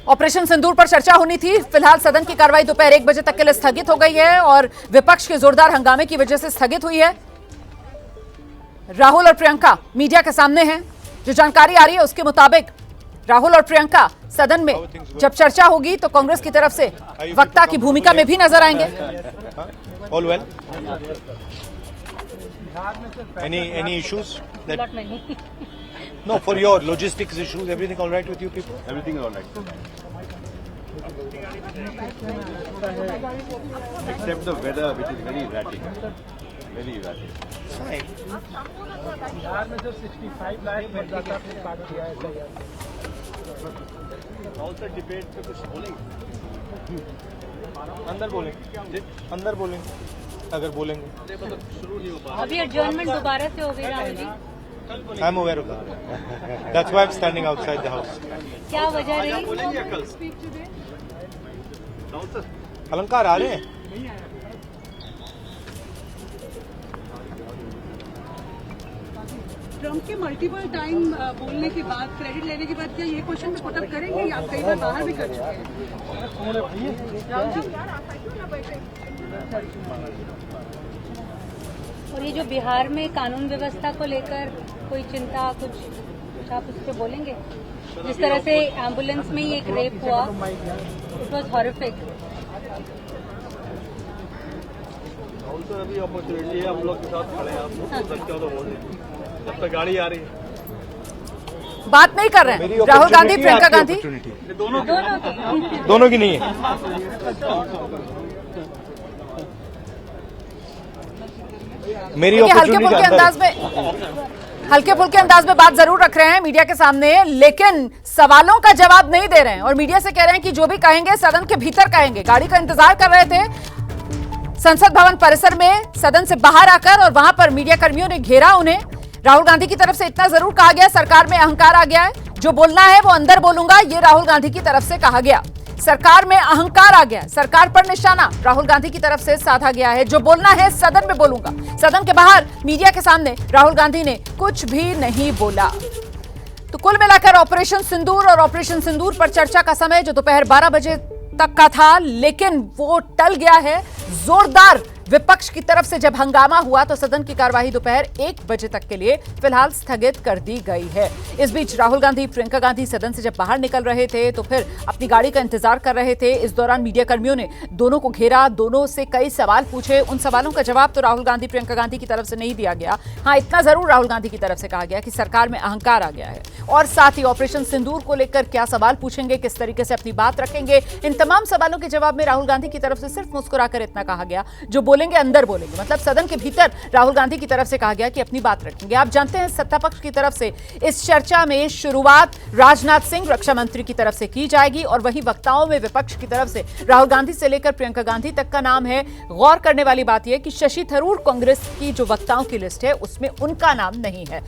Operation सिंदूर पर चर्चा होनी थी। फिलहाल सदन की कार्रवाई दोपहर 1 बजे तक के लिए स्थगित हो गई है और विपक्ष के जोरदार हंगामे की वजह से स्थगित हुई है। राहुल और प्रियंका मीडिया के सामने हैं। जो जानकारी आ रही है उसके मुताबिक राहुल और प्रियंका सदन में जब चर्चा होगी तो कांग्रेस की तरफ से वक्ता की भूमिका में भी नजर आएंगे। All well? Any issues? No, for your logistics issues, everything all right with you people? Everything is all right. Except the weather, which is very erratic. Very erratic. Fine. Bihar में जो 65 लाख मतदाता ने कार्ड किया है तैयार। Also debate पे कुछ बोलेंगे? अंदर बोलेंगे, अंदर बोलेंगे, अगर बोलेंगे। अभी एडजर्नमेंट दोबारा से हो गई Rahul ji. I'm aware of that. That's why I'm standing outside the house. क्या वजह रही? अलंकार आ रहे हैं? ट्रम्प के मल्टीपल टाइम बोलने के बाद, क्रेडिट लेने के बाद क्या ये क्वेश्चन पे पुटअप करेंगे या आप कई बार बाहर भी कर चुके हैं? और ये जो बिहार में कानून व्यवस्था को लेकर कोई चिंता कुछ आप उस पर बोलेंगे? जिस तरह से एम्बुलेंस में ही एक रेप हुआ, इट वॉज हॉरिफिक। अभी अपॉर्चुनिटी है, हम लोग के साथ खड़े हैं, आप सकते हो तो बोल दीजिए जब तक गाड़ी आ रही है। बात नहीं कर रहे हैं राहुल गांधी प्रियंका गांधी दोनों की नहीं है। मेरी हल्के फुल्के अंदाज में बात जरूर रख रहे हैं मीडिया के सामने, लेकिन सवालों का जवाब नहीं दे रहे हैं और मीडिया से कह रहे हैं कि जो भी कहेंगे सदन के भीतर कहेंगे। गाड़ी का इंतजार कर रहे थे संसद भवन परिसर में, सदन से बाहर आकर और वहां पर मीडिया कर्मियों ने घेरा उन्हें। राहुल गांधी की तरफ से इतना जरूर कहा गया, सरकार में अहंकार आ गया है, जो बोलना है वो अंदर बोलूंगा, ये राहुल गांधी की तरफ से कहा गया। सरकार में अहंकार आ गया, सरकार पर निशाना राहुल गांधी की तरफ से साधा गया है। जो बोलना है सदन में बोलूंगा। सदन के बाहर मीडिया के सामने राहुल गांधी ने कुछ भी नहीं बोला। तो कुल मिलाकर ऑपरेशन सिंदूर और ऑपरेशन सिंदूर पर चर्चा का समय जो दोपहर 12 बजे तक का था, लेकिन वो टल गया है। जोरदार विपक्ष की तरफ से जब हंगामा हुआ तो सदन की कार्यवाही दोपहर 1 बजे तक के लिए फिलहाल स्थगित कर दी गई है। इस बीच राहुल गांधी प्रियंका गांधी सदन से जब बाहर निकल रहे थे तो फिर अपनी गाड़ी का इंतजार कर रहे थे। इस दौरान मीडिया कर्मियों ने दोनों को घेरा, दोनों से कई सवाल पूछे। उन सवालों का जवाब तो राहुल गांधी प्रियंका गांधी की तरफ से नहीं दिया गया। हाँ, इतना जरूर राहुल गांधी की तरफ से कहा गया कि सरकार में अहंकार आ गया है और साथ ही ऑपरेशन सिंदूर को लेकर क्या सवाल पूछेंगे, किस तरीके से अपनी बात रखेंगे। इन तमाम सवालों के जवाब में राहुल गांधी की तरफ से सिर्फ मुस्कुराकर इतना कहा गया, जो बोलेंगे अंदर बोलेंगे। मतलब सदन के भीतर राहुल गांधी की तरफ से कहा गया कि अपनी बात रखेंगे। आप जानते हैं सत्ता पक्ष की तरफ से इस चर्चा में शुरुआत राजनाथ सिंह रक्षा मंत्री की तरफ से की जाएगी और वहीं वक्ताओं में विपक्ष की तरफ से राहुल गांधी से लेकर प्रियंका गांधी तक का नाम है। गौर करने वाली बात यह कि शशि थरूर कांग्रेस की जो वक्ताओं की लिस्ट है उसमें उनका नाम नहीं है।